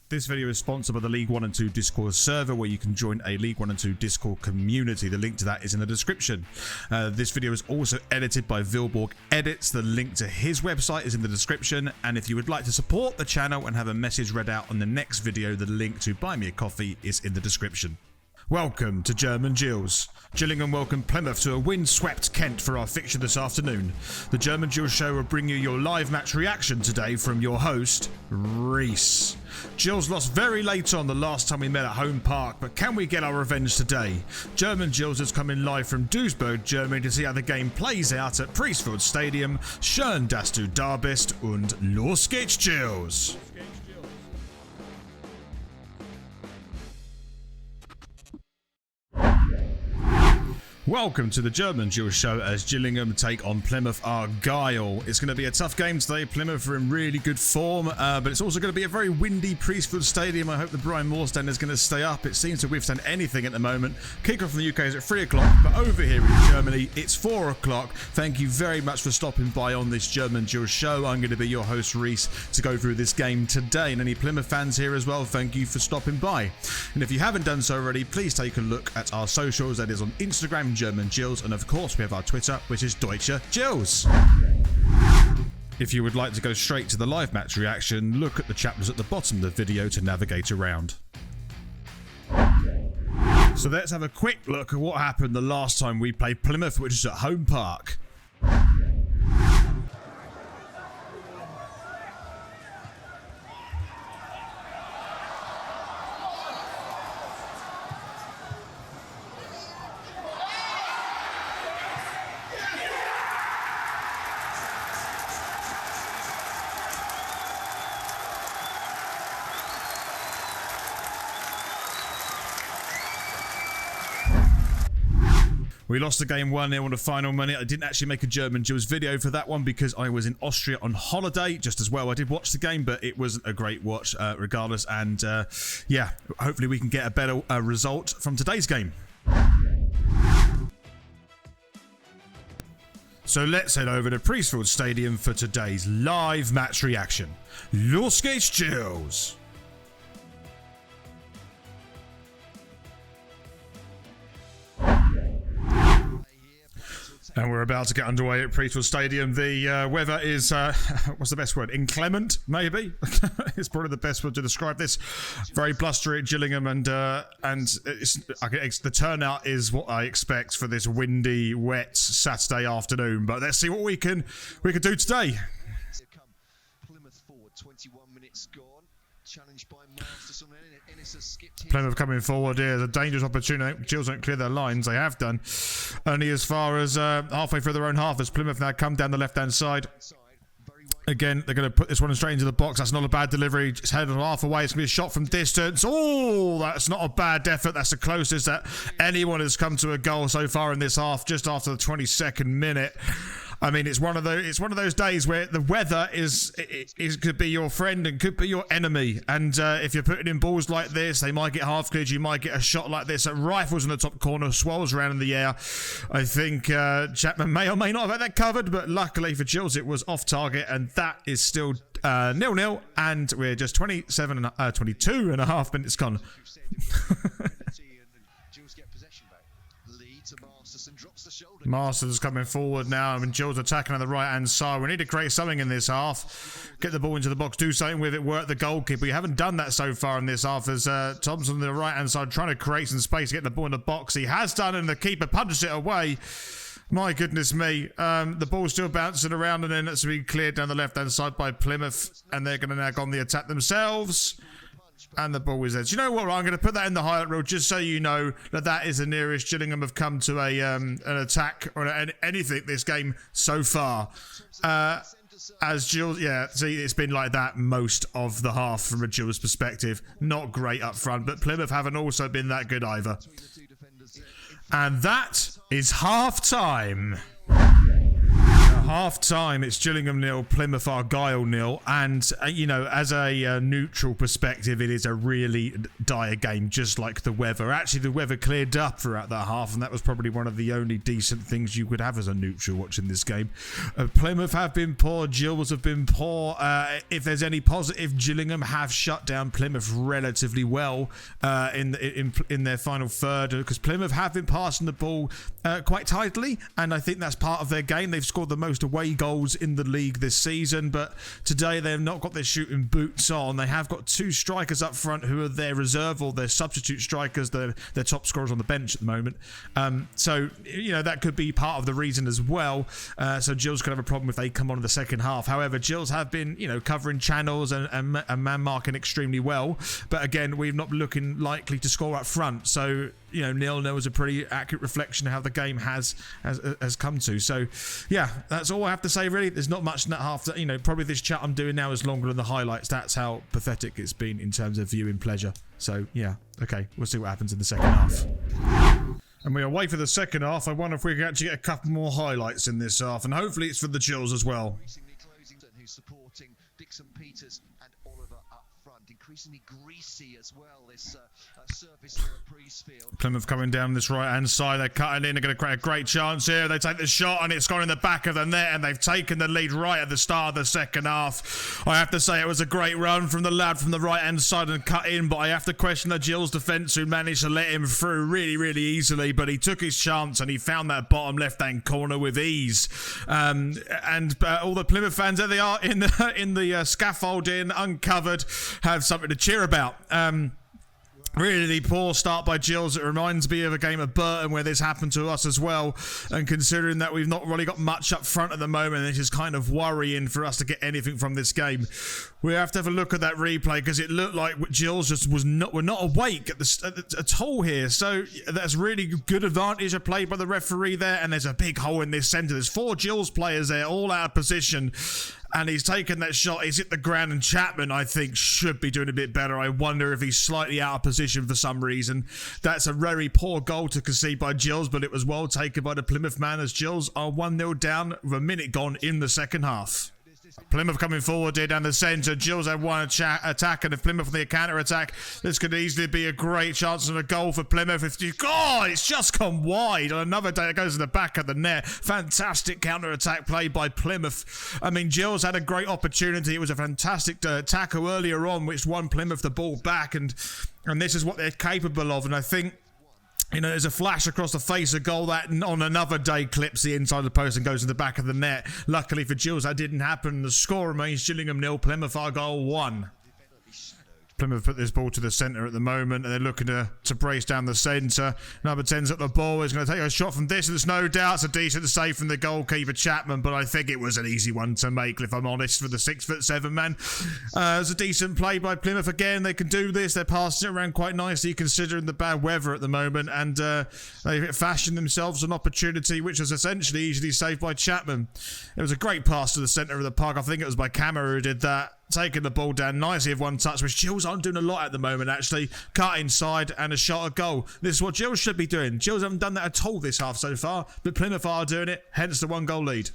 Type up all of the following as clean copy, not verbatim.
This video is sponsored by the League 1 and 2 Discord server, where you can join a League 1 and 2 Discord community. The link to that is in the description. This video is also edited by Vilborg Edits. The link to his website is in the description. And if you would like to support the channel and have a message read out on the next video, the link to buy me a coffee is in the description. Welcome to German Gills. Gillingham welcome Plymouth to a wind-swept Kent for our fixture this afternoon. The German Gills show will bring you your live match reaction today from your host, Reese. Gills lost very late on the last time we met at home park, but can we get our revenge today? German Gills is coming live from Duisburg, Germany to see how the game plays out at Priestfield Stadium. Schön, dass du da bist und los geht's, Gills! Welcome to the German Gills show as Gillingham take on Plymouth Argyle. It's going to be a tough game today. Plymouth are in really good form, but it's also going to be a very windy Priestfield Stadium. I hope the Brian Moore stand is going to stay up. It seems to withstand anything at the moment. Kickoff from the UK is at 3 o'clock, but over here in Germany, it's 4 o'clock. Thank you very much for stopping by on this German Gills show. I'm going to be your host, Reese, to go through this game today. And any Plymouth fans here as well, thank you for stopping by. And if you haven't done so already, please take a look at our socials. That is on Instagram, German Gills, and of course we have our Twitter, which is Deutsche Gills. If you would like to go straight to the live match reaction, look at the chapters at the bottom of the video to navigate around. So let's have a quick look at what happened the last time we played Plymouth, which is at home park. We lost the game 1-0 on the final minute. I didn't actually make a German Gills video for that one because I was in Austria on holiday just as well. I did watch the game, but it wasn't a great watch regardless. And yeah, hopefully we can get a better result from today's game. So let's head over to Priestfield Stadium for today's live match reaction. Los geht's, Gills! And we're about to get underway at Priestfield Stadium. The weather is, what's the best word? Inclement, maybe? It's probably the best word to describe this. Very blustery at Gillingham, and the turnout is what I expect for this windy, wet Saturday afternoon. But let's see what we can do today. Plymouth forward, 21 minutes gone. Challenged by Masterson. Plymouth coming forward here. The dangerous opportunity. Gills don't clear their lines. They have done. Only as far as halfway through their own half as Plymouth now come down the left-hand side. Again, they're going to put this one straight into the box. That's not a bad delivery. It's headed half away. It's going to be a shot from distance. Oh, that's not a bad effort. That's the closest that anyone has come to a goal so far in this half, just after the 22nd minute. I mean, it's one of those days where the weather could be your friend and could be your enemy. And if you're putting in balls like this, they might get half cleared. You might get a shot like this. Rifles in the top corner, swirls around in the air. I think Chapman may or may not have had that covered, but luckily for Gills, it was off target, and that is still 0-0. And we're just 22 and a half minutes gone. Masters coming forward now, and Gills attacking on the right-hand side. We need to create something in this half. Get the ball into the box, do something with it, work the goalkeeper. We haven't done that so far in this half as Thompson on the right-hand side trying to create some space, get the ball in the box. He has done, and the keeper punches it away. My goodness me. The ball's still bouncing around, and then it's being cleared down the left-hand side by Plymouth, and they're going to now go on the attack themselves. And the ball is there. Do you know what? I'm going to put that in the highlight reel just so you know that that is the nearest Gillingham have come to an attack or anything this game so far. As Gills, yeah, see, it's been like that most of the half from a Gills perspective. Not great up front, but Plymouth haven't also been that good either. And that is half time. Half time, it's Gillingham 0, Plymouth Argyle 0, and you know, as a neutral perspective, it is a really dire game, just like the weather. Actually, the weather cleared up throughout that half, and that was probably one of the only decent things you could have as a neutral watching this game. Plymouth have been poor, Gills have been poor. If there's any positive, Gillingham have shut down Plymouth relatively well in their final third, because Plymouth have been passing the ball quite tightly, and I think that's part of their game. They've scored the most away goals in the league this season, but today they have not got their shooting boots on. They have got two strikers up front who are their reserve or their substitute strikers. They're their top scorers on the bench at the moment. So, you know, that could be part of the reason as well. So Gills could have a problem if they come on in the second half. However, Gills have been, you know, covering channels and man marking extremely well. But again, we're not looking likely to score up front. So, you know, 0-0 is a pretty accurate reflection of how the game has come to. So, yeah, that's all I have to say, really. There's not much in that half. You know, probably this chat I'm doing now is longer than the highlights. That's how pathetic it's been in terms of viewing pleasure. So, yeah, okay, we'll see what happens in the second half. And we away for the second half. I wonder if we can actually get a couple more highlights in this half, and hopefully it's for the Gills as well. Who's supporting Dixon Peters and Oliver up front. Increasingly greasy as well, this surface here at Priestfield. Plymouth coming down this right-hand side. They're cutting in. They're going to create a great chance here. They take the shot, and it's gone in the back of the net, and they've taken the lead right at the start of the second half. I have to say it was a great run from the lad from the right-hand side and cut in, but I have to question the Gills defence who managed to let him through really, really easily, but he took his chance, and he found that bottom left-hand corner with ease. And all the Plymouth fans, there they are in the scaffolding, uncovered, have something to cheer about. Really poor start by Gills. It reminds me of a game of Burton where this happened to us as well. And considering that we've not really got much up front at the moment, this is kind of worrying for us to get anything from this game. We have to have a look at that replay because it looked like Gills just were not awake at all here. So that's really good advantage of play by the referee there. And there's a big hole in this centre. There's 4 Gills players there, all out of position. And he's taken that shot. He's hit the ground, and Chapman, I think, should be doing a bit better. I wonder if he's slightly out of position for some reason. That's a very poor goal to concede by Gills, but it was well taken by the Plymouth man as Gills are 1-0 down with a minute gone in the second half. Plymouth coming forward here down the centre. Gills have one attack, and if Plymouth on the counter-attack, this could easily be a great chance and a goal for Plymouth. It's just gone wide on another day that goes in the back of the net. Fantastic counter-attack play by Plymouth. I mean, Gills had a great opportunity. It was a fantastic tackle earlier on, which won Plymouth the ball back, and this is what they're capable of, and I think, you know, there's a flash across the face of goal that on another day clips the inside of the post and goes in the back of the net. Luckily for Gills, that didn't happen. The score remains Gillingham 0, Plymouth Argyle 1. Plymouth put this ball to the centre at the moment, and they're looking to brace down the centre. Number 10's at the ball. He's going to take a shot from distance, no doubt. It's a decent save from the goalkeeper, Chapman, but I think it was an easy one to make, if I'm honest, for the 6'7" man. It's a decent play by Plymouth. Again, they can do this. They're passing it around quite nicely, considering the bad weather at the moment, and they fashioned themselves an opportunity, which was essentially easily saved by Chapman. It was a great pass to the centre of the park. I think it was by Camera who did that. Taking the ball down nicely with one touch, which Gills aren't doing a lot at the moment, actually. Cut inside and a shot at goal. This is what Gills should be doing. Gills haven't done that at all this half so far, but Plymouth are doing it, hence the 1-goal lead.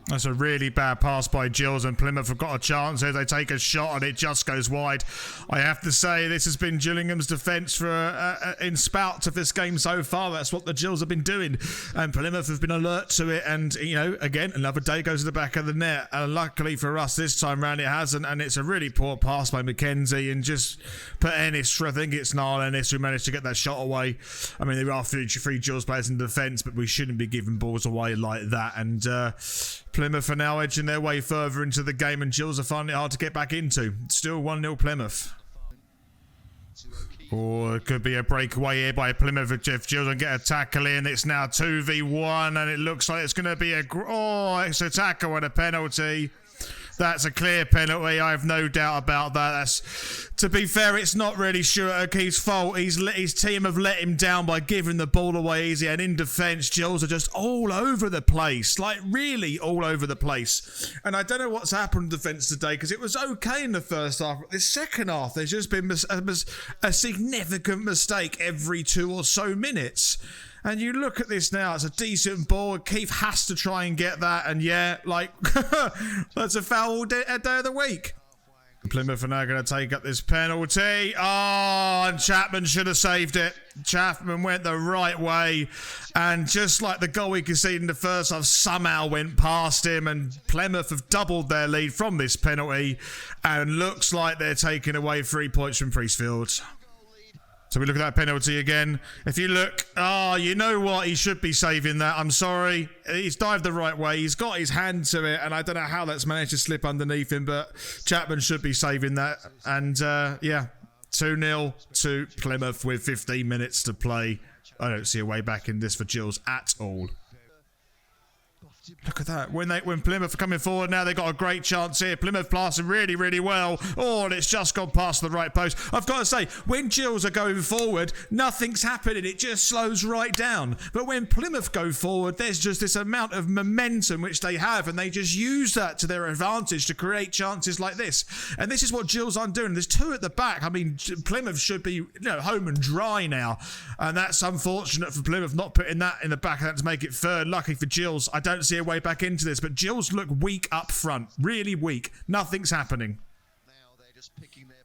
That's a really bad pass by Gills, and Plymouth have got a chance here. They take a shot and it just goes wide. I have to say, this has been Gillingham's defence for in spouts of this game so far. That's what the Gills have been doing, and Plymouth have been alert to it. And, you know, again, another day goes to the back of the net. Luckily for us this time round, it hasn't, and it's a really poor pass by McKenzie, and just put Ennis, I think it's Niall Ennis, who managed to get that shot away. I mean, there are three Gills players in defence, but we shouldn't be giving balls away like that. And Plymouth are now edging their way further into the game, and Gills are finding it hard to get back into. Still 1-0 Plymouth. Or it could be a breakaway here by Plymouth if Gills can get a tackle in. It's now 2v1, and it looks like it's going to be it's a tackle and a penalty. That's a clear penalty. I have no doubt about that. To be fair, it's not really Shuaki's fault. His team have let him down by giving the ball away easy. And in defence, Gills are just all over the place. Like, really all over the place. And I don't know what's happened in defence today, because it was okay in the first half. But this second half, there's just been a significant mistake every 2 or so minutes. And you look at this now, it's a decent ball. Keith has to try and get that. And yeah, like, that's a foul day of the week. Plymouth are now going to take up this penalty. Oh, and Chapman should have saved it. Chapman went the right way. And just like the goal we conceded in the first half somehow went past him. And Plymouth have doubled their lead from this penalty. And looks like they're taking away 3 points from Priestfield. So we look at that penalty again. If you look, you know what? He should be saving that. I'm sorry. He's dived the right way. He's got his hand to it, and I don't know how that's managed to slip underneath him, but Chapman should be saving that. And, yeah, 2-0 to Plymouth with 15 minutes to play. I don't see a way back in this for Gills at all. Look at that. When Plymouth are coming forward now, they've got a great chance here. Plymouth passing really, really well. Oh, and it's just gone past the right post. I've got to say, when Gills are going forward, nothing's happening. It just slows right down. But when Plymouth go forward, there's just this amount of momentum which they have, and they just use that to their advantage to create chances like this. And this is what Gills aren't doing. There's 2 at the back. I mean, Plymouth should be, home and dry now. And that's unfortunate for Plymouth not putting that in the back of that to make it third. Lucky for Gills, I don't see a way back into this, but Gills look weak up front, really weak. Nothing's happening.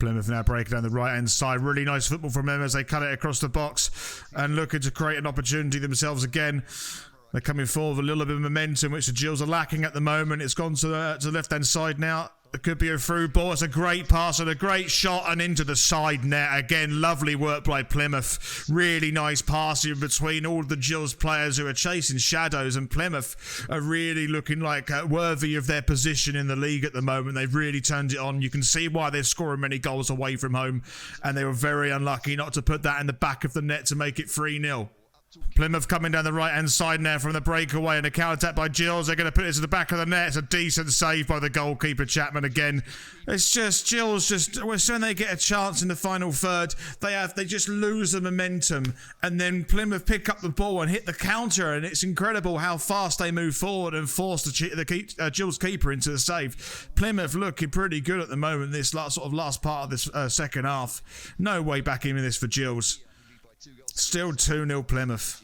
Plymouth now breaking down the right hand side. Really nice football from them as they cut it across the box and looking to create an opportunity themselves again. They're coming forward with a little bit of momentum, which the Gills are lacking at the moment. It's gone to the left hand side now. It could be a through ball. It's a great pass and a great shot and into the side net. Again, lovely work by Plymouth. Really nice passing between all the Gills players who are chasing shadows, and Plymouth are really looking like worthy of their position in the league at the moment. They've really turned it on. You can see why they're scoring many goals away from home, and they were very unlucky not to put that in the back of the net to make it 3-0. Plymouth coming down the right-hand side now from the breakaway and a counter-attack by Gills. They're going to put it to the back of the net. It's a decent save by the goalkeeper, Chapman, again. It's just, Gills just, when they get a chance in the final third, they just lose the momentum. And then Plymouth pick up the ball and hit the counter, and it's incredible how fast they move forward and force the Gills keeper into the save. Plymouth looking pretty good at the moment, this last part of this second half. No way back in this for Gills. Still 2-0 Plymouth.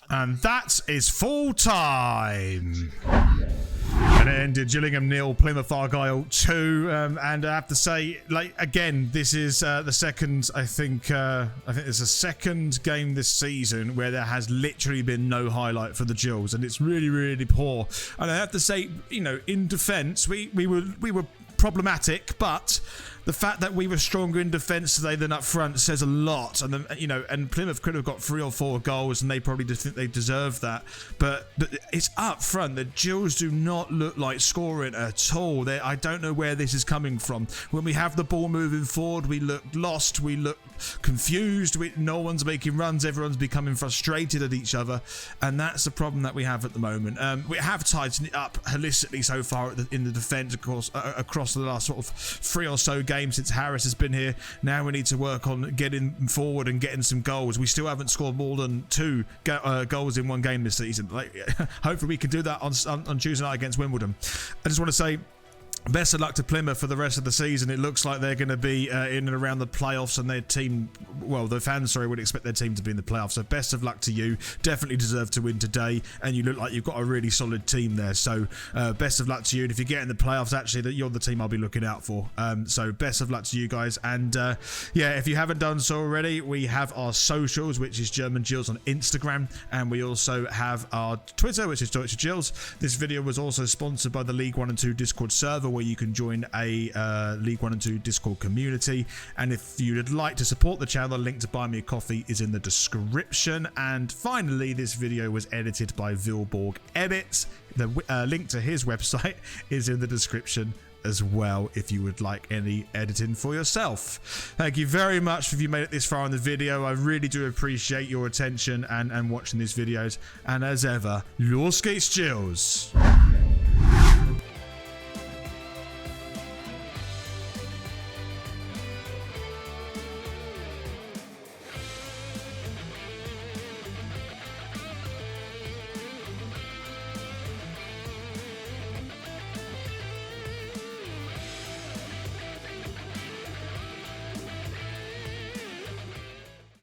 And that is full time. And it ended Gillingham 0, Plymouth Argyle 2. And I have to say, again, this is the second, I think it's the second game this season where there has literally been no highlight for the Gills, and it's really, really poor. And I have to say, in defence, we were problematic, but the fact that we were stronger in defence today than up front says a lot. And and Plymouth could have got 3 or 4 goals, and they probably just think they deserve that. But it's up front. The Gills do not look like scoring at all. I don't know where this is coming from. When we have the ball moving forward, we look lost. We look confused. No one's making runs. Everyone's becoming frustrated at each other, and that's the problem that we have at the moment. We have tightened it up holistically so far in the defence, of course, across the last sort of 3 or so games since Harris has been here. Now we need to work on getting forward and getting some goals. We still haven't scored more than 2 goals in one game this season. Hopefully we can do that on Tuesday night against Wimbledon. I just want to say, best of luck to Plymouth for the rest of the season. It looks like they're going to be in and around the playoffs, and their team, the fans, would expect their team to be in the playoffs. So best of luck to you. Definitely deserve to win today, and you look like you've got a really solid team there. So best of luck to you. And if you get in the playoffs, actually, you're the team I'll be looking out for. So best of luck to you guys. And if you haven't done so already, we have our socials, which is German Gills on Instagram, and we also have our Twitter, which is Deutsche Gills. This video was also sponsored by the League 1 and 2 Discord server, where you can join a League 1 and 2 Discord community. And if you'd like to support the channel, the link to buy me a coffee is in the description. And finally, this video was edited by Vilborg Edits. The link to his website is in the description as well, if you would like any editing for yourself. Thank you very much if you made it this far in the video. I really do appreciate your attention and watching these videos. And as ever, Los geht's, Gills.